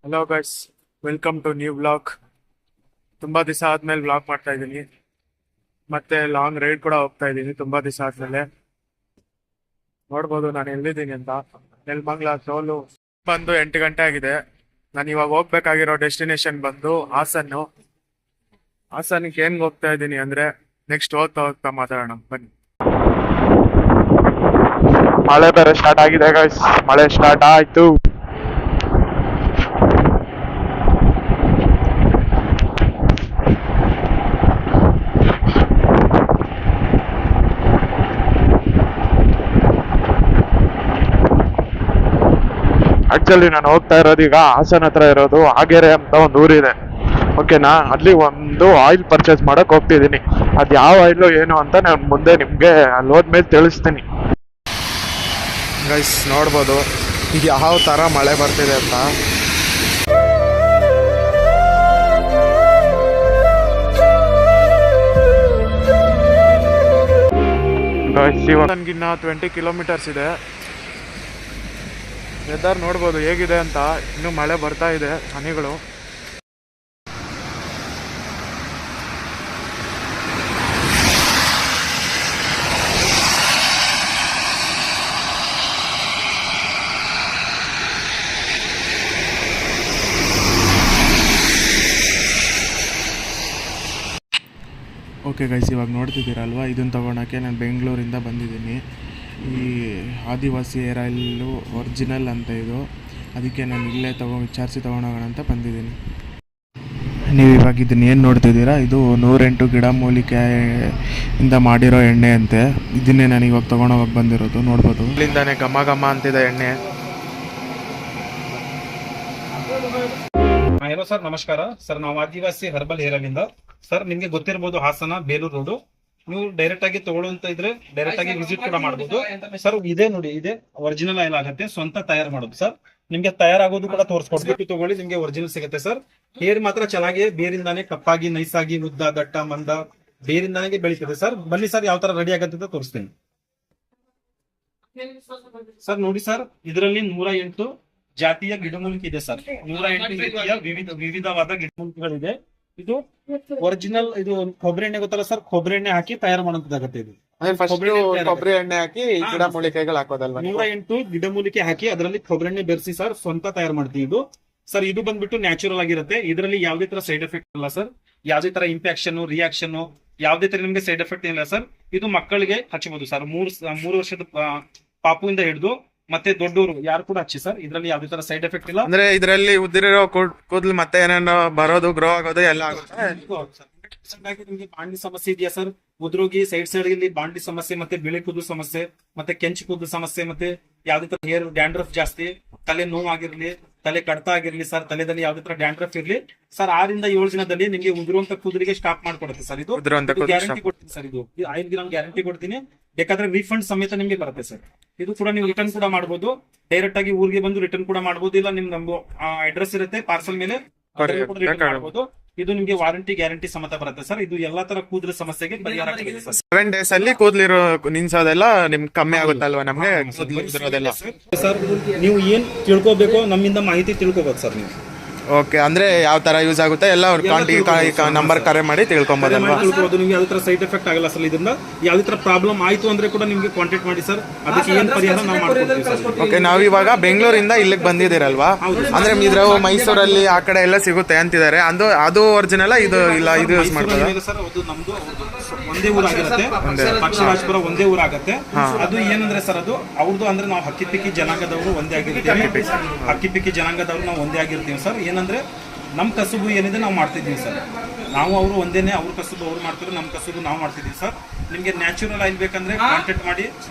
Hello guys, welcome to new vlog. ತುಂಬ ದಿವಸ ಆದಮೇಲೆ ವ್ಲಾಗ್ ಮಾಡ್ತಾ ಇದ್ದೀನಿ. ಮತ್ತೆ ಲಾಂಗ್ ರೈಡ್ ಕೂಡ ಹೋಗ್ತಾ ಇದ್ದೀನಿ ತುಂಬ ದಿವಸ ಆದಮೇಲೆ. ನೋಡ್ಬೋದು ನಾನು ಎಲ್ಲಿದ್ದೀನಿ ಅಂತ. ನೆಲಮಂಗಲ ಸೋಲು ಬಂದು 8 ಗಂಟೆ ಆಗಿದೆ. ನಾನು ಇವಾಗ ಹೋಗ್ಬೇಕಾಗಿರೋ ಡೆಸ್ಟಿನೇಷನ್ ಬಂದು ಹಾಸನ್ನು. ಹಾಸನ್ಗೆ ಏನು ಹೋಗ್ತಾ ಇದ್ದೀನಿ ಅಂದರೆ ನೆಕ್ಸ್ಟ್ ಹೋಗ್ತಾ ಹೋಗ್ತಾ ಮಾತಾಡೋಣ ಬನ್ನಿ. ಮಳೆ ಬೇರೆ ಸ್ಟಾರ್ಟ್ ಆಗಿದೆ ಗೈಸ್, ಮಳೆ ಸ್ಟಾರ್ಟ್ ಆಯಿತು. ಆಕ್ಚುಲಿ ನಾನು ಹೋಗ್ತಾ ಇರೋದು ಈಗ ಹಾಸನ ಹತ್ರ ಇರೋದು ಹಾಗೇರೆ ಅಂತ ಒಂದು ಊರಿದೆ, ಓಕೆನಾ. ಅಲ್ಲಿ ಒಂದು ಆಯಿಲ್ ಪರ್ಚೇಸ್ ಮಾಡಕ್ ಹೋಗ್ತಿದ್ದೀನಿ. ಅದು ಯಾವ ಆಯಿಲು ಏನು ಅಂತ ನಾನು ಮುಂದೆ ನಿಮಗೆ ಅಲ್ಲಿ ಹೋದ್ಮೇಲೆ ತಿಳಿಸ್ತೀನಿ. ಗೈಸ್ ನೋಡ್ಬೋದು ಈಗ ಯಾವ ಥರ ಮಳೆ ಬರ್ತಿದೆ ಅಂತ. ನನಗಿನ್ನ 20 ಕಿಲೋಮೀಟರ್ಸ್ ಇದೆ. ವೆದರ್ ನೋಡ್ಬೋದು ಹೇಗಿದೆ ಅಂತ. ಇನ್ನೂ ಮಳೆ ಬರ್ತಾ ಇದೆ, ಹನಿಗಳು. ಓಕೆ ಗೈಸ್, ಇವಾಗ ನೋಡ್ತಿದ್ದೀರಲ್ವಾ, ಇದನ್ನು ತೊಗೊಳಕ್ಕೆ ನಾನು ಬೆಂಗಳೂರಿಂದ ಬಂದಿದ್ದೀನಿ. ಈ ಆದಿವಾಸಿ ಹೇರ್ ಆಯಿಲು ಒರಿಜಿನಲ್ ಅಂತ ಇದು, ಅದಕ್ಕೆ ನಾನು ಇಲ್ಲೇ ವಿಚಾರಿಸಿ ತೊಗೊಂಡೋಗೋಣ ಅಂತ ಬಂದಿದ್ದೀನಿ. ನೀವು ಇವಾಗ ಇದನ್ನು ಏನು ನೋಡ್ತಿದ್ದೀರಾ, ಇದು 108 ಗಿಡಮೂಲಿಕೆಯಿಂದ ಮಾಡಿರೋ ಎಣ್ಣೆ ಅಂತೆ. ಇದನ್ನೇ ನಾನು ಇವಾಗ ತೊಗೊಂಡೋಗಕ್ಕೆ ಬಂದಿರೋದು. ನೋಡ್ಬೋದು ಇಲ್ಲಿಂದಾನೆ ಘಮ ಘಮ ಅಂತಿದೆ ಎಣ್ಣೆ. ಹಲೋ ಸರ್, ನಮಸ್ಕಾರ ಸರ್. ನಾವು ಆದಿವಾಸಿ ಹರ್ಬಲ್ ಹೇರ್ ಆಯಿಲ್ ಇಂದ ಸರ್. ನಿಮ್ಗೆ ಗೊತ್ತಿರಬಹುದು ಹಾಸನ ಬೇಲೂರು ರೋಡ್. ನೀವು ಡೈರೆಕ್ಟ್ ಆಗಿ ತಗೊಳ್ಳುವಂತ ಇದ್ರೆ ಡೈರೆಕ್ಟ್ ಆಗಿ ವಿಸಿಟ್ ಕೂಡ ಮಾಡಬಹುದು ಸರ್. ಇದೇ ನೋಡಿ, ಇದೆ ಒರಿಜಿನಲ್ ಆಯಿಲ್ ಆಗುತ್ತೆ, ಸ್ವಂತ ತಯಾರು ಮಾಡೋದು ಸರ್. ನಿಮ್ಗೆ ತಯಾರಾಗೋದು ಕೂಡ ತೋರಿಸ್ಕೊಡ್ಬೇಕು. ತಗೊಳ್ಳಿ, ನಿಮ್ಗೆ ಒರಿಜಿನಲ್ ಸಿಗುತ್ತೆ ಸರ್. ಹೇರ್ ಮಾತ್ರ ಚೆನ್ನಾಗಿ ಬೇರಿಂದಾನೆ ಕಪ್ಪಾಗಿ ನೈಸಾಗಿ ಉದ್ದ ದಟ್ಟ ಮಂದ ಬೇರಿಂದಾನೆ ಬೆಳೀತದೆ ಸರ್. ಬನ್ನಿ ಸರ್, ಯಾವ ತರ ರೆಡಿ ಆಗುತ್ತೆ ಅಂತ ತೋರಿಸ್ತೀನಿ ಸರ್. ನೋಡಿ ಸರ್, ಇದರಲ್ಲಿ 108 ಜಾತಿಯ ಗಿಡಮೂಲಿಕೆ ಇದೆ ಸರ್. 108 ರೀತಿಯ ವಿವಿಧವಾದ ಗಿಡಮೂಲಿಕೆಗಳಿದೆ. ಇದು ಒರಿಜಿನಲ್, ಇದು ಕೊಬ್ಬರಿ ಎಣ್ಣೆ ಗೊತ್ತಲ್ಲ ಸರ್, ಕೊಬ್ಬರಿ ಎಣ್ಣೆ ಹಾಕಿ ತಯಾರು ಮಾಡುವಂತದ್ದಾಗತ್ತೆ. ಇದು ಕೊಬ್ಬರಿ ಎಣ್ಣೆ ಹಾಕಿ ಗಿಡಮೂಲಿಕೆಗಳು ಹಾಕೋದಲ್ವಾ? 108 ಗಿಡಮೂಲಿಕೆ ಹಾಕಿ ಅದರಲ್ಲಿ ಕೊಬ್ಬರಿ ಎಣ್ಣೆ ಬೆರೆಸಿ ಸರ್ ಸ್ವಂತ ತಯಾರು ಮಾಡ್ತೀವಿ. ಇದು ಸರ್, ಇದು ಬಂದ್ಬಿಟ್ಟು ನ್ಯಾಚುರಲ್ ಆಗಿರುತ್ತೆ. ಇದರಲ್ಲಿ ಯಾವುದೇ ತರ ಸೈಡ್ ಎಫೆಕ್ಟ್ ಇಲ್ಲ ಸರ್. ಯಾವುದೇ ತರ ಇಂಪ್ಯಾಕ್ಷನ್ ರಿಯಾಕ್ಷನ್ ಯಾವುದೇ ತರ ನಿಮ್ಗೆ ಸೈಡ್ ಎಫೆಕ್ಟ್ ಇಲ್ಲ ಸರ್. ಇದು ಮಕ್ಕಳಿಗೆ ಹಚ್ಚಬಹುದು ಸರ್. 3 ವರ್ಷದ ಪಾಪುವಿಂದ ಹಿಡಿದು ಮತ್ತೆ ದೊಡ್ಡವರು ಯಾರು ಕೂಡ ಹಚ್ಚಿ ಸರ್. ಇದರಲ್ಲಿ ಯಾವುದೇ ತರ ಸೈಡ್ ಎಫೆಕ್ಟ್ ಇಲ್ಲ. ಅಂದ್ರೆ ಇದರಲ್ಲಿ ಉದ್ದಿರೋ ಕೂದಲು ಮತ್ತೆ ಏನೇನೋ ಬರೋದು, ಗ್ರೋ ಆಗೋದು ಎಲ್ಲ ಆಗುತ್ತೆ. ನಿಮ್ಗೆ ಬಾಂಡಿ ಸಮಸ್ಯೆ ಇದೆಯಾ ಸರ್? ಉದ್ರೋಗಿ ಸೈಡ್ ಇಲ್ಲಿ ಬಾಂಡಿ ಸಮಸ್ಯೆ, ಮತ್ತೆ ಬಿಳಿ ಕೂದಲು ಸಮಸ್ಯೆ, ಮತ್ತೆ ಕೆಂಚು ಕೂದಲು ಸಮಸ್ಯೆ, ಮತ್ತೆ ಯಾವ್ದೇ ತರ ಹೇರ್ ಡ್ಯಾಂಡ್ರಫ್ ಜಾಸ್ತಿ, ತಲೆ ನೋವು ಆಗಿರ್ಲಿ, ತಲೆ ಕಡ್ತ ಆಗಿರ್ಲಿ ಸರ್, ತಲೆದಲ್ಲಿ ಯಾವ್ದೇ ತರ ಡ್ಯಾಂಡ್ರಫ್ ಇರ್ಲಿ ಸರ್, 6 ರಿಂದ 7 ದಿನದಲ್ಲಿ ನಿಮ್ಗೆ ಉದುರುವಂತ ಕೂದಲಿಗೆ ಸ್ಟಾಪ್ ಮಾಡ್ಕೊಡುತ್ತೆ ಸರ್. ಇದು ಗ್ಯಾರಂಟಿ ಕೊಡ್ತೀನಿ ಸರ್. ಇದು ಆಯಿಲ್ಗೆ ನಾನು ಗ್ಯಾರಂಟಿ ಕೊಡ್ತೀನಿ. ಬೇಕಾದ್ರೆ ರೀಫಂಡ್ ಸಮೇತ ನಿಮ್ಗೆ ಬರುತ್ತೆ ಸರ್. ಇದು ಕೂಡ ನೀವು ರಿಟರ್ನ್ ಕೂಡ ಮಾಡಬಹುದು. ಡೈರೆಕ್ಟ್ ಆಗಿ ಊರಿಗೆ ಬಂದು ರಿಟರ್ನ್ ಕೂಡ ಮಾಡಬಹುದು. ಇಲ್ಲ ನಿಮ್ ನಮ್ದು ಅಡ್ರೆಸ್ ಇರುತ್ತೆ ಪಾರ್ಸಲ್ ಮೇಲೆ ಮಾಡಬಹುದು. ಇದು ನಿಮ್ಗೆ ವಾರಂಟಿ ಗ್ಯಾರಂಟಿ ಸಮೇತ ಬರುತ್ತೆ ಸರ್. ಇದು ಎಲ್ಲಾ ತರ ಕೂದಲ ಸಮಸ್ಯೆಗೆ ಪರಿಹಾರ ಆಗುತ್ತೆ ಸರ್. 7 days ಅಲ್ಲಿ ಕೂದಲಿರೋ ನಿನ್ಸೋದೆಲ್ಲ ನಿಮ್ಗೆ ಕಮ್ಮಿ ಆಗುತ್ತಲ್ವಾ? ನಮ್ಗೆ ಕೂದಲಿರೋದೆಲ್ಲ ಸರ್, ನೀವು ಏನ್ ತಿಳ್ಕೊಬೇಕು ನಮ್ಮಿಂದ ಮಾಹಿತಿ ತಿಳ್ಕೊಬೇಕು ಸರ್ ನೀವು. ಓಕೆ, ಅಂದ್ರೆ ಯಾವ ತರ ಯೂಸ್ ಆಗುತ್ತೆ ಎಲ್ಲ ನಂಬರ್ ಕರೆ ಮಾಡಿ ತಿಳ್ಕೊಬೋದಲ್ವಾ? ತಿಳ್ಕೊಬೋದು. ನಿಮ್ಗೆ ಯಾವ್ದೇ ತರ ಸೈಡ್ ಎಫೆಕ್ಟ್ ಆಗಲ್ಲ ಸರ್. ಇದರಿಂದ ಯಾವ್ದೇ ತರ ಪ್ರಾಬ್ಲಮ್ ಆಯ್ತು ಅಂದ್ರೆ ಕೂಡ ನಿಮ್ಗೆ ಕಾಂಟ್ಯಾಕ್ಟ್ ಮಾಡಿ ಸರ್. ಅದಕ್ಕೆ ಏನ್ ಪರಿಹಾರ ನಾವು ಮಾಡ್ಕೊಡ್ತೀವಿ ಸರ್. ಓಕೆ, ನಾವು ಇವಾಗ ಬೆಂಗಳೂರಿಂದ ಇಲ್ಲಿಗೆ ಬಂದಿದ್ದೀರಲ್ವಾ? ಅಂದ್ರೆ ಇದ್ರ ಮೈಸೂರಲ್ಲಿ ಆ ಕಡೆ ಎಲ್ಲ ಸಿಗುತ್ತೆ ಅಂತಿದ್ದಾರೆ. ಅದು ಒರಿಜಿನಲ್, ಇದು ಇಲ್ಲ, ಇದು ಯೂಸ್ ಮಾಡ್ತಾರೆ ಸರ್. ಅದು ನಮ್ದು ಒಂದೇ ಊರಾಗಿರುತ್ತೆ, ಪಕ್ಷಿರಾಜಪುರ ಒಂದೇ ಊರಾಗತ್ತೆ. ಅದು ಏನಂದ್ರೆ ಸರ್, ಅದು ಅವ್ರದ್ದು ಅಂದ್ರೆ ನಾವು ಹಕ್ಕಿಪಿಕ್ಕಿ ಜನಾಂಗದವರು ಒಂದೇ ಆಗಿರ್ತೀವಿ. ಹಕ್ಕಿಪಿಕ್ಕಿ ಜನಾಂಗದವರು ನಾವು ಒಂದೇ ಆಗಿರ್ತೀವಿ ಸರ್. ಏನಂದ್ರೆ ನಮ್ ಕಸುಬು ಏನಿದೆ ನಾವು ಮಾಡ್ತಿದ್ವಿ ಸರ್. ನಾವು ಅವರು ಒಂದೇನೆ, ಅವ್ರ ಕಸುಬು ಅವ್ರು ಮಾಡ್ತಾರೆ, ನಮ್ ಕಸುಬು ನಾವು ಮಾಡ್ತಿದ್ವಿ ಸರ್. ನಿಮ್ಗೆ ನ್ಯಾಚುರಲ್ ಆಯಿಲ್ ಬೇಕಂದ್ರೆ ಕಾಂಟ್ಯಾಕ್ಟ್ ಮಾಡಿ.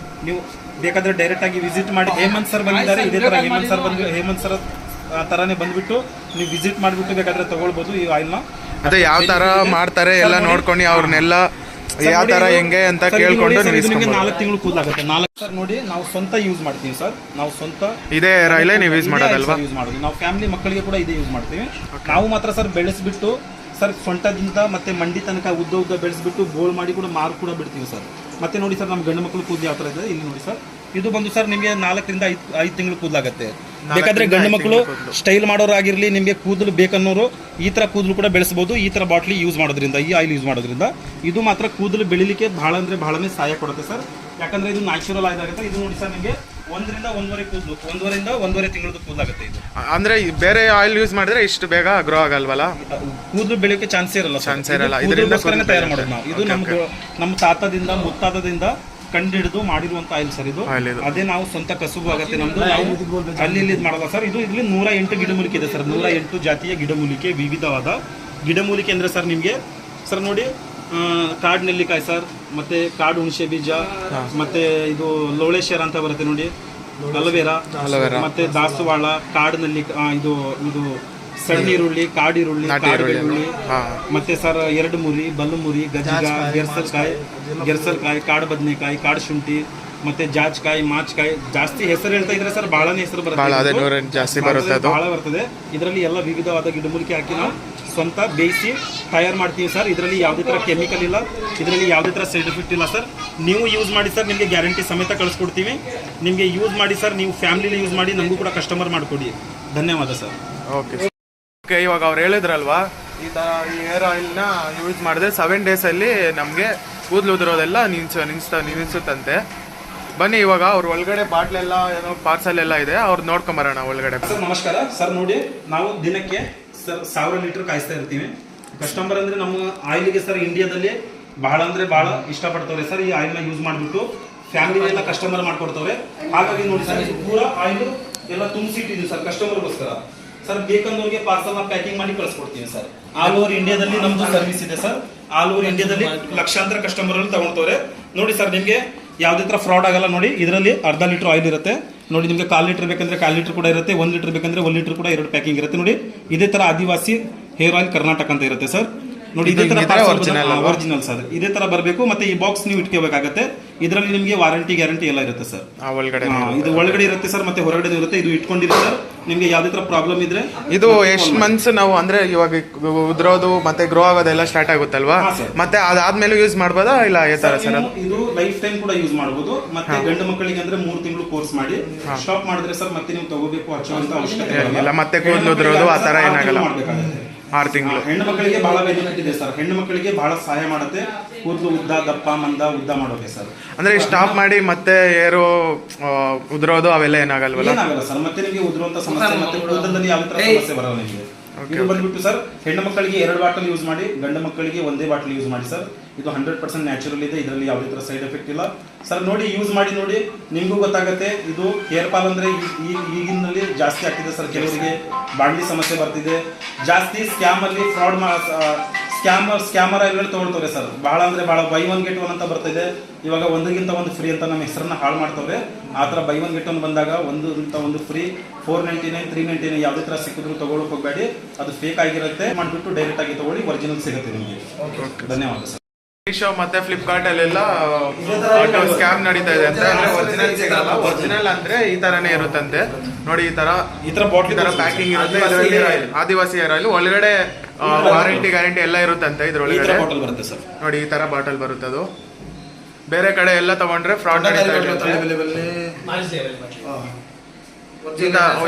ನೀವು ಬೇಕಾದ್ರೆ ಡೈರೆಕ್ಟ್ ಆಗಿ ವಿಸಿಟ್ ಮಾಡಿ. ಹೇಮಂತ್ ಸರ್ ಬಂದಿದ್ದಾರೆ, ಇದೇ ತರ ಹೇಮಂತ್ ಸರ್ ತರಾನೇ ಬಂದ್ಬಿಟ್ಟು ನೀವು ವಿಸಿಟ್ ಮಾಡಿಬಿಟ್ಟು ಬೇಕಾದ್ರೆ ತಗೊಳ್ಬಹುದು ಈ ಆಯಿಲ್ನ. ಅದೇ ಯಾವ ತರ ಮಾಡ್ತಾರೆ ಎಲ್ಲ ನೋಡ್ಕೊಂಡು ಅವ್ರನ್ನೆಲ್ಲ ಯಾವ ತರ ಹೆಂಗೆ ಅಂತ ಕೇಳ್ಕೊಂಡು 4 ತಿಂಗಳು ಕೂದಲಾಗುತ್ತೆ. 4 ಸರ್ ನೋಡಿ, ನಾವು ಸ್ವಂತ ಯೂಸ್ ಮಾಡ್ತೀವಿ ಸರ್. ನಾವು ಸ್ವಂತ ಇದೇ ರೈಲೇ ನೀವು ಯೂಸ್ ಮಾಡೋದಲ್ವಾ? ಯೂಸ್ ಮಾಡೋದು ನಾವು ಫ್ಯಾಮಿಲಿ ಮಕ್ಕಳಿಗೆ ಕೂಡ ಇದೇ ಯೂಸ್ ಮಾಡ್ತೀವಿ. ನಾವು ಮಾತ್ರ ಸರ್ ಬೆಳೆಸ್ಬಿಟ್ಟು ಸರ್ ಸೊಂಟದಿಂದ ಮತ್ತೆ ಮಂಡಿ ತನಕ ಉದ್ದ ಬೆಳೆಸ್ಬಿಟ್ಟು ಬೋಲ್ ಮಾಡಿ ಕೂಡ ಮಾರು ಕೂಡ ಬಿಡ್ತೀವಿ ಸರ್. ಮತ್ತೆ ನೋಡಿ ಸರ್, ನಮ್ಮ ಗಂಡು ಮಕ್ಕಳು ಕೂದಲು ಯಾವ ಥರ ಇದೆ ಇಲ್ಲಿ ನೋಡಿ ಸರ್. ಇದು ಬಂದು ಸರ್ ನಿಮಗೆ 4 ರಿಂದ 5 ತಿಂಗಳು ಕೂದಲಾಗುತ್ತೆ. ಬೇಕಾದ್ರೆ ಗಂಡು ಮಕ್ಕಳು ಸ್ಟೈಲ್ ಮಾಡೋರಾಗಿರ್ಲಿ, ನಿಮಗೆ ಕೂದಲು ಬೇಕನ್ನೋರು ಈ ಥರ ಕೂದಲು ಕೂಡ ಬೆಳೆಸಬಹುದು. ಈ ಥರ ಬಾಟ್ಲಿ ಯೂಸ್ ಮಾಡೋದ್ರಿಂದ, ಈ ಆಯಿಲ್ ಯೂಸ್ ಮಾಡೋದ್ರಿಂದ ಇದು ಮಾತ್ರ ಕೂದಲು ಬೆಳಿಲಿಕ್ಕೆ ಬಹಳ ಅಂದರೆ ಬಹಳನೇ ಸಹಾಯ ಕೊಡುತ್ತೆ ಸರ್. ಯಾಕಂದ್ರೆ ಇದು ನ್ಯಾಚುರಲ್ ಆಗುತ್ತೆ. ಇದು ನೋಡಿ ಸರ್, ನಿಮಗೆ 1 ರಿಂದ 1.5 ಕೂದಲು, 1.5 ತಿಂಗಳದ್ದು ಕೂದಲಾಗುತ್ತೆ ಇದು. ಅಂದ್ರೆ ಬೇರೆ ಆಯಿಲ್ ಯೂಸ್ ಮಾಡಿದ್ರೆ ಇಷ್ಟು ಬೇಗ ಗ್ರೋ ಆಗಲ್ವಲ್ಲ, ಕೂದಲು ಬೆಳೆಯೋಕೆ ಚಾನ್ಸೇ ಇರಲ್ಲ. ಇದರಿಂದ ತಯಾರು ಮಾಡೋದು ನಾವು. ಇದು ನಮ್ಮ ತಾತದಿಂದ ಮುತ್ತಾತದಿಂದ ಕಂಡು ಹಿಡಿದು ಮಾಡಿರುವಂತ ಆಯಿಲ್ ಸರ್ ಇದು. ಅದೇ ನಾವು ಸ್ವಂತ ಕಸುಬು ಆಗುತ್ತೆ ನಮ್ದು. ನಾವು ಅಲ್ಲಿ ಇಲ್ಲಿ ಮಾಡಲ್ಲ ಸರ್. ಇದು ಇಲ್ಲಿ 108 ಗಿಡಮೂಲಿಕೆ ಇದೆ ಸರ್. 108 ಜಾತಿಯ ಗಿಡಮೂಲಿಕೆ, ವಿವಿಧವಾದ ಗಿಡಮೂಲಿಕೆ ಅಂದ್ರೆ ಸರ್ ನಿಮಗೆ ಸರ್ ನೋಡಿ, ಕಾಡು ನೆಲ್ಲಿಕಾಯಿ ಸರ್, ಮತ್ತೆ ಕಾಡು ಹುಣಸೆ ಬೀಜ, ಮತ್ತೆ ಇದು ಲೋಳೇಶ್ವರ ಅಂತ ಬರುತ್ತೆ ನೋಡಿ, ಅಲೋವೆರಾ, ಮತ್ತೆ ದಾಸವಾಳ, ಕಾಡು ನೆಲ್ಲಿಕಾಯಿ, ಇದು ಸಣ್ಣ ಈರುಳ್ಳಿ, ಕಾಡಿರುಳ್ಳಿ, ಬೆಳ್ಳುಳ್ಳಿ, ಮತ್ತೆ ಸರ್ 2 ಮುರಿ, ಬಲ್ಲು ಮುರಿ, ಗಜ್ಜಿಗ, ಗೆರ್ಸಲ್ಕಾಯಿ, ಕಾಡು ಬದನೆಕಾಯಿ, ಕಾಡು ಶುಂಠಿ, ಮತ್ತೆ ಜಾಜ್ಕಾಯಿ, ಮಾಚ್ಕಾಯಿ. ಜಾಸ್ತಿ ಹೆಸರು ಹೇಳ್ತಾ ಇದ್ರೆ ಸರ್ ಬಹಳನೇ ಹೆಸರು ಬರುತ್ತೆ, ಬಹಳ ಬರ್ತದೆ. ಇದರಲ್ಲಿ ಎಲ್ಲ ವಿವಿಧವಾದ ಗಿಡಮೂಲಿಕೆ ಹಾಕಿ ನಾವು ಸ್ವಂತ ಬೇಯಿಸಿ ತಯಾರು ಮಾಡ್ತೀವಿ ಸರ್. ಇದರಲ್ಲಿ ಯಾವುದೇ ಥರ ಕೆಮಿಕಲ್ ಇಲ್ಲ, ಇದರಲ್ಲಿ ಯಾವುದೇ ಥರ ಸೈಡ್ ಎಫೆಕ್ಟ್ ಇಲ್ಲ ಸರ್. ನೀವು ಯೂಸ್ ಮಾಡಿ ಸರ್, ನಿಮಗೆ ಗ್ಯಾರಂಟಿ ಸಮೇತ ಕಳಿಸ್ಕೊಡ್ತೀವಿ. ನಿಮಗೆ ಯೂಸ್ ಮಾಡಿ ಸರ್, ನೀವು ಫ್ಯಾಮಿಲಿಲಿ ಯೂಸ್ ಮಾಡಿ ನಮಗೂ ಕೂಡ ಕಸ್ಟಮರ್ ಮಾಡಿಕೊಡಿ. ಧನ್ಯವಾದ ಸರ್. ಓಕೆ, ಇವಾಗ ಅವ್ರು ಹೇಳಿದ್ರಲ್ವಾ, ಈ ಥರ ಈ ಹೇರ್ ಆಯಿಲ್ನ ಯೂಸ್ ಮಾಡಿದ್ರೆ 7 ಡೇಸಲ್ಲಿ ನಮಗೆ ಕೂದಲು ಉದುರೋದೆಲ್ಲ ನಿಲ್ಲಿಸುತ್ತಂತೆ. ಬನ್ನಿ ಇವಾಗ ಅವ್ರ ಒಳಗಡೆ ಬಾಟ್ಲೆಲ್ಲ ಏನೋ ಪಾರ್ಸಲ್ ಎಲ್ಲ ಇದೆ, ಅವ್ರು ನೋಡ್ಕೊಂಬರೋಣ ಒಳಗಡೆ. ಸರ್ ನಮಸ್ಕಾರ ಸರ್. ನೋಡಿ, ನಾವು ದಿನಕ್ಕೆ ಸರ್ 1000 ಲೀಟರ್ ಕಾಯಿಸ್ತಾ ಇರ್ತೀವಿ. ಕಸ್ಟಮರ್ ಅಂದ್ರೆ ನಮ್ಮ ಆಯಿಲ್ಗೆ ಸರ್ ಇಂಡಿಯಾದಲ್ಲಿ ಬಹಳ ಅಂದ್ರೆ ಬಹಳ ಇಷ್ಟಪಡ್ತವ್ರೆ ಸರ್. ಈ ಆಯಿಲ್ನ ಯೂಸ್ ಮಾಡಿಬಿಟ್ಟು ಫ್ಯಾಮಿಲಿ ಎಲ್ಲ ಕಸ್ಟಮರ್ ಮಾಡ್ಕೊಡ್ತವ್ರೆ. ಹಾಗಾಗಿ ನೋಡಿ ಸರ್, ಇದು ಪೂರಾ ಆಯಿಲ್ ಎಲ್ಲ ತುಂಬಿಸಿಟ್ಟಿದ್ದೀವಿ ಸರ್ ಕಸ್ಟಮರ್ಗೋಸ್ಕರ ಸರ್. ಬೇಕಂದವ್ರಿಗೆ ಪಾರ್ಸಲ್ ಪ್ಯಾಕಿಂಗ್ ಮಾಡಿ ಕಳಿಸ್ಕೊಡ್ತೀವಿ ಸರ್. ಆಲ್ ಓವರ್ ಇಂಡಿಯಾದಲ್ಲಿ ನಮ್ದು ಸರ್ವಿಸ್ ಇದೆ ಸರ್. ಆಲ್ ಓವರ್ ಇಂಡಿಯಾದಲ್ಲಿ ಲಕ್ಷಾಂತರ ಕಸ್ಟಮರ್ ತಗೊಳ್ತವ್ರೆ. ನೋಡಿ ಸರ್, ನಿಮಗೆ ಯಾವುದೇ ತರ ಫ್ರಾಡ್ ಆಗಲ್ಲ. ನೋಡಿ, ಇದರಲ್ಲಿ ಅರ್ಧ ಲೀಟರ್ ಆಯಿಲ್ ಇರುತ್ತೆ ನೋಡಿ. ನಿಮಗೆ 1/4 ಲೀಟರ್ ಬೇಕಂದ್ರೆ 1/4 ಲೀಟರ್ ಕೂಡ ಇರುತ್ತೆ, 1 ಲೀಟರ್ ಬೇಕಂದ್ರೆ 1 ಲೀಟರ್ ಕೂಡ 2 ಪ್ಯಾಕಿಂಗ್ ಇರುತ್ತೆ. ನೋಡಿ, ಇದೇ ತರ ಆದಿವಾಸಿ ಹೇರ್ ಆಯಿಲ್ ಕರ್ನಾಟಕ ಅಂತ ಇರುತ್ತೆ ಸರ್. ನೋಡಿ, ಇದೇ ತರ ಒರಿಜಿನಲ್ ಸರ್. ಇದೇ ತರ ಬರಬೇಕು. ಮತ್ತೆ ಈ ಬಾಕ್ಸ್ ನೀವು ಇಟ್ಕೋಬೇಕಾಗತ್ತೆ. ಇದರಲ್ಲಿ ನಿಮಗೆ ವಾರಂಟಿ ಗ್ಯಾರಂಟಿ ಎಲ್ಲ ಇರುತ್ತೆ ಸರ್. ಇದು ಒಳಗಡೆ ಇರುತ್ತೆ ಸರ್, ಮತ್ತೆ ಹೊರಗಡೆ ಇರುತ್ತೆ. ಇದು ಇಟ್ಕೊಂಡಿರುತ್ತೆ ಸರ್. ನಿಮ್ಗೆ ಯಾವ್ದೇ ತರ ಪ್ರಾಬ್ಲಮ್ ಇದ್ರೆ ಇದು ಎಷ್ಟು ಮಂತ್ಸ್ ನಾವು ಅಂದ್ರೆ ಇವಾಗ ಉದ್ರೋದು ಮತ್ತೆ ಗ್ರೋ ಆಗೋದೆಲ್ಲ ಸ್ಟಾರ್ಟ್ ಆಗುತ್ತಲ್ವಾ, ಮತ್ತೆ ಅದಾದ್ಮೇಲೆ ಯೂಸ್ ಮಾಡ್ಬೋದಾ ಇಲ್ಲ ಈ ತರ ಸರ್? ಇದು ಲೈಫ್ ಟೈಮ್ ಕೂಡ ಯೂಸ್ ಮಾಡಬಹುದು. ಮತ್ತೆ ಗಂಡು ಮಕ್ಕಳಿಗೆ ಅಂದ್ರೆ 3 ತಿಂಗಳು ಕೋರ್ಸ್ ಮಾಡಿ ಸ್ಟಾಪ್ ಮಾಡಿದ್ರೆ ಸರ್ ಮತ್ತೆ ನೀವು ತಗೋಬೇಕು ಹಚ್ಚುವಂತ ಅವಶ್ಯಕತೆ ಇಲ್ಲ. ಮತ್ತೆ ಕೂದಲು ಉದ್ರೋದು ಆ ತರ ಏನಾಗಲ್ಲ. 6 ತಿಂಗಳು. ಹೆಣ್ಣು ಮಕ್ಕಳಿಗೆ ಬಹಳ ಬೆನಿಫಿಟ್ ಇದೆ ಸರ್. ಹೆಣ್ಣು ಮಕ್ಕಳಿಗೆ ಬಹಳ ಸಹಾಯ ಮಾಡುತ್ತೆ ಕೂದಲು ಉದ್ದ, ದಪ್ಪ, ಮಂದ, ಉದ್ದ ಮಾಡೋಕೆ ಸರ್. ಅಂದ್ರೆ ಸ್ಟಾಪ್ ಮಾಡಿ ಮತ್ತೆ ಏರು ಉದ್ರೋದು ಅವೆಲ್ಲ ಏನಾಗಲ್ವಲ್ಲ? ಏನಾಗಲ್ಲ ಸರ್. ಮತ್ತೆ ನಿಮಗೆ ಉದುರುವಂತ ಸಮಸ್ಯೆ ಮತ್ತೆ ಕೂದಲಲ್ಲಿ ಯಾವ ತರ ಸಮಸ್ಯೆ ಬರಲ್ಲ ನಿಮಗೆ. ಇದು ಬಂದ್ಬಿಟ್ಟು ಸರ್, ಹೆಣ್ಣು ಮಕ್ಕಳಿಗೆ 2 ಬಾಟಲ್ ಯೂಸ್ ಮಾಡಿ, ಗಂಡು ಮಕ್ಕಳಿಗೆ 1 ಬಾಟಲ್ ಯೂಸ್ ಮಾಡಿ ಸರ್. ಇದು 100% ನ್ಯಾಚುರಲ್ ಇದೆ. ಇದರಲ್ಲಿ ಯಾವುದೇ ತರ ಸೈಡ್ ಎಫೆಕ್ಟ್ ಇಲ್ಲ ಸರ್. ನೋಡಿ, ಯೂಸ್ ಮಾಡಿ ನೋಡಿ, ನಿಮಗೂ ಗೊತ್ತಾಗುತ್ತೆ. ಇದು ಹೇರ್ ಫಾಲ್ ಅಂದ್ರೆ ಈಗಿನಲ್ಲಿ ಜಾಸ್ತಿ ಆಗ್ತಿದೆ ಸರ್. ಕೆಲವರಿಗೆ ಬಾಂಡ್ಲಿ ಸಮಸ್ಯೆ ಬರ್ತಿದೆ ಜಾಸ್ತಿ. ಸ್ಕ್ಯಾಮಲ್ಲಿ ಫ್ರಾಡ್ ಸ್ಕ್ಯಾಮರ್ ಆಯಿಲ್ಗಳು ತಗೊಳ್ತವ್ರೆ ಸರ್. ಬಹಳ ಅಂದ್ರೆ ಬಹಳ ಬೈ 1 get 1 ಅಂತ ಬರ್ತಿದೆ. ಇವಾಗ 1ಗಿಂತ 1 ಫ್ರೀ ಅಂತ ನಮ್ಮ ಹೆಸರನ್ನ ಹಾಳು ಮಾಡ್ತವ್ರೆ. ಆ ಥರ ಬೈ 1 get 1 ಬಂದಾಗ 1ಗಿಂತ 1 ಫ್ರೀ, 499, 399 ಯಾವುದೇ ಥರ ಸಿಕ್ಕಿದ್ರು ತಗೊಳ್ಳೋಕೆ ಹೋಗಬೇಡಿ. ಅದು ಫೇಕ್ ಆಗಿರುತ್ತೆ. ಮಾಡಿಬಿಟ್ಟು ಡೈರೆಕ್ಟ್ ಆಗಿ ತಗೊಳ್ಳಿ, ಒರಿಜಿನಲ್ ಸಿಗುತ್ತೆ ನಿಮಗೆ. ಧನ್ಯವಾದ ಸರ್. ಮೀಶೋ ಮತ್ತೆ ಫ್ಲಿಪ್ಕಾರ್ಟ್ ಅಲ್ಲೆಲ್ಲ ಸ್ಕ್ಯಾಮ್ ನಡೀತಾ ಇದೆ ಅಂತ. ಒರಿಜಿನಲ್ ಸಿಗಲ್ಲ. ಒರಿಜಿನಲ್ ಅಂದ್ರೆ ಈ ತರನೇ ಇರುತ್ತಂತೆ. ನೋಡಿ, ಈ ತರ ಬಾಟ್ಲಿ ತರ ಪ್ಯಾಕಿಂಗ್ ಇರುತ್ತೆ. ಇದರಲ್ಲಿ ಆದಿವಾಸಿ ಹೇರ್ ಆಯಿಲ್ ಒಳಗಡೆ ವಾರಂಟಿ ಗ್ಯಾರಂಟಿ ಎಲ್ಲ ಇರುತ್ತಂತೆ. ಇದ್ರೊಳಗಡೆ ಬರುತ್ತೆ ಸರ್. ನೋಡಿ, ಈ ತರ ಬಾಟಲ್ ಬರುತ್ತೆ. ಅದು ಬೇರೆ ಕಡೆ ಎಲ್ಲ ತಗೊಂಡ್ರೆ ಫ್ರಾಡ್ ನಡೀತಾ ಇರುತ್ತೆ.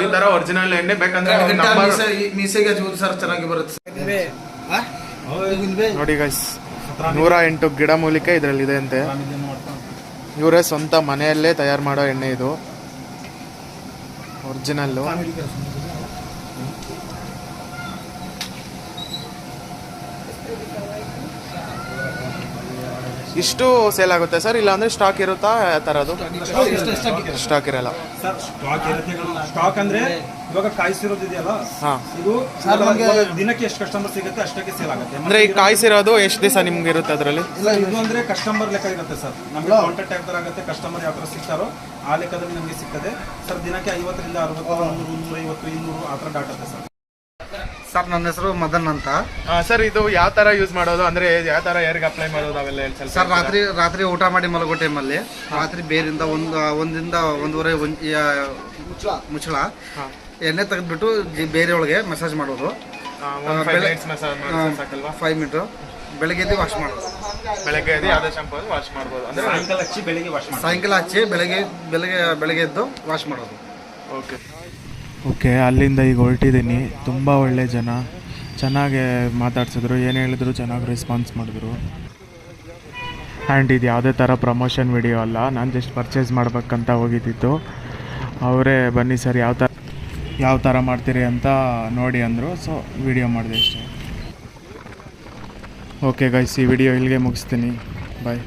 ಈ ತರ ಒರಿಜಿನಲ್ ಎಣ್ಣೆ ಬೇಕಂದ್ರೆ ಚೆನ್ನಾಗಿ ಬರುತ್ತೆ ನೋಡಿ ಗೈಸ್. 108 ಗಿಡಮೂಲಿಕೆ ಇದರಲ್ಲಿದೆ ಅಂತೆ. ಇವರೇ ಸ್ವಂತ ಮನೆಯಲ್ಲೇ ತಯಾರು ಮಾಡೋ ಎಣ್ಣೆ ಇದು, ಒರಿಜಿನಲ್ಲು. ಇಷ್ಟು ಸೇಲ್ ಆಗುತ್ತೆ ಸರ್? ಇಲ್ಲ ಅಂದ್ರೆ ಸ್ಟಾಕ್ ಇರುತ್ತಾ? ಯಾವ ತರ ಅದು? ಸ್ಟಾಕ್ ಇರಲ್ಲ ಸರ್. ಸ್ಟಾಕ್ ಅಂದ್ರೆ ಇವಾಗ ಕಾಯಿಸಿರೋದಿದೆಯಲ್ಲ, ಇದು ದಿನಕ್ಕೆ ಎಷ್ಟು ಕಸ್ಟಮರ್ ಸಿಗುತ್ತೆ ಅಷ್ಟಕ್ಕೆ ಸೇಲ್ ಆಗುತ್ತೆ. ಅಂದ್ರೆ ಈ ಕಾಯಿಸಿರೋದು ಎಷ್ಟು ದಿವಸ ನಿಮ್ಗೆ ಇರುತ್ತೆ ಅದರಲ್ಲಿ? ಇಲ್ಲ, ಇದು ಅಂದ್ರೆ ಕಸ್ಟಮರ್ ಲೆಕ್ಕ ಇರುತ್ತೆ ಸರ್. ನಮಗೆ ಕಾಂಟ್ಯಾಕ್ಟ್ ಯಾವ ತರ ಆಗುತ್ತೆ, ಕಸ್ಟಮರ್ ಯಾವ ತರ ಸಿಗ್ತಾರೋ ಆ ಲೆಕ್ಕದಲ್ಲಿ ನಮಗೆ ಸಿಗ್ತದೆ ಸರ್. ದಿನಕ್ಕೆ 50 ರಿಂದ 60, 100, 150, 200 ಆ ತರ ದಾಟುತ್ತೆ ಸರ್. ಸರ್, ನನ್ನ ಹೆಸರು ಮದನ್ ಅಂತ ಸರ್. ಇದು ಯಾವ ತರ ಯೂಸ್ ಮಾಡೋದು, ಅಂದ್ರೆ ಯಾವ ತರ ಹೇರ್ಗೆ ಅಪ್ಲೈ ಮಾಡೋದು ಅವೆಲ್ಲ ಹೇಳಿ ಸರ್. ರಾತ್ರಿ ಊಟ ಮಾಡಿ ಮಲಗೋ ಟೈಮಲ್ಲಿ ರಾತ್ರಿ ಬೇರಿಂದ 1 ರಿಂದ 1.5 ಮುಚ್ಚಳ ಎಣ್ಣೆ ತೆಗೆದ್ಬಿಟ್ಟು ಬೇರೆ ಒಳಗೆ ಮಸಾಜ್ ಮಾಡೋದು. ಸಾಕಲ್ವಾ? 5 ಮಿನಿಟ್ ಬೆಳಗ್ಗೆ ಎದ್ದು ವಾಶ್ ಮಾಡೋದು. ಬೆಳಗ್ಗೆ ಎದ್ದು ಯಾವುದೇ ಶಾಂಪೂ ವಾಶ್ ಮಾಡ್ಬೋದು ಅಂದರೆ ಸಾಯಂಕಾಲ ಹಚ್ಚಿ ಬೆಳಿಗ್ಗೆ ವಾಶ್ ಮಾಡಿ. ಸಾಯಂಕಾಲ ಹಚ್ಚಿ ಬೆಳಗ್ಗೆ ಎದ್ದು ವಾಶ್ ಮಾಡೋದು. ಓಕೆ, ಅಲ್ಲಿಂದ ಈಗ ಹೊರಟಿದ್ದೀನಿ. ತುಂಬ ಒಳ್ಳೆ ಜನ, ಚೆನ್ನಾಗಿ ಮಾತಾಡ್ಸಿದ್ರು, ಏನು ಹೇಳಿದ್ರು ಚೆನ್ನಾಗಿ ರೆಸ್ಪಾನ್ಸ್ ಮಾಡಿದ್ರು. ಆ್ಯಂಡ್ ಇದು ಯಾವುದೇ ಥರ ಪ್ರಮೋಷನ್ ವಿಡಿಯೋ ಅಲ್ಲ, ನಾನು ಜಸ್ಟ್ ಪರ್ಚೇಸ್ ಮಾಡ್ಬೇಕಂತ ಹೋಗಿದ್ದಿತ್ತು. ಅವರೇ ಬನ್ನಿ ಸರ್ ಯಾವ ಥರ ಮಾಡ್ತೀರಿ ಅಂತ ನೋಡಿ ಅಂದರು. ಸೊ ವಿಡಿಯೋ ಮಾಡಿದೆ ಅಷ್ಟೇ. ಓಕೆ ಗೈಸ್, ಈ ವಿಡಿಯೋ ಇಲ್ಲಿಗೆ ಮುಗಿಸ್ತೀನಿ. ಬಾಯ್.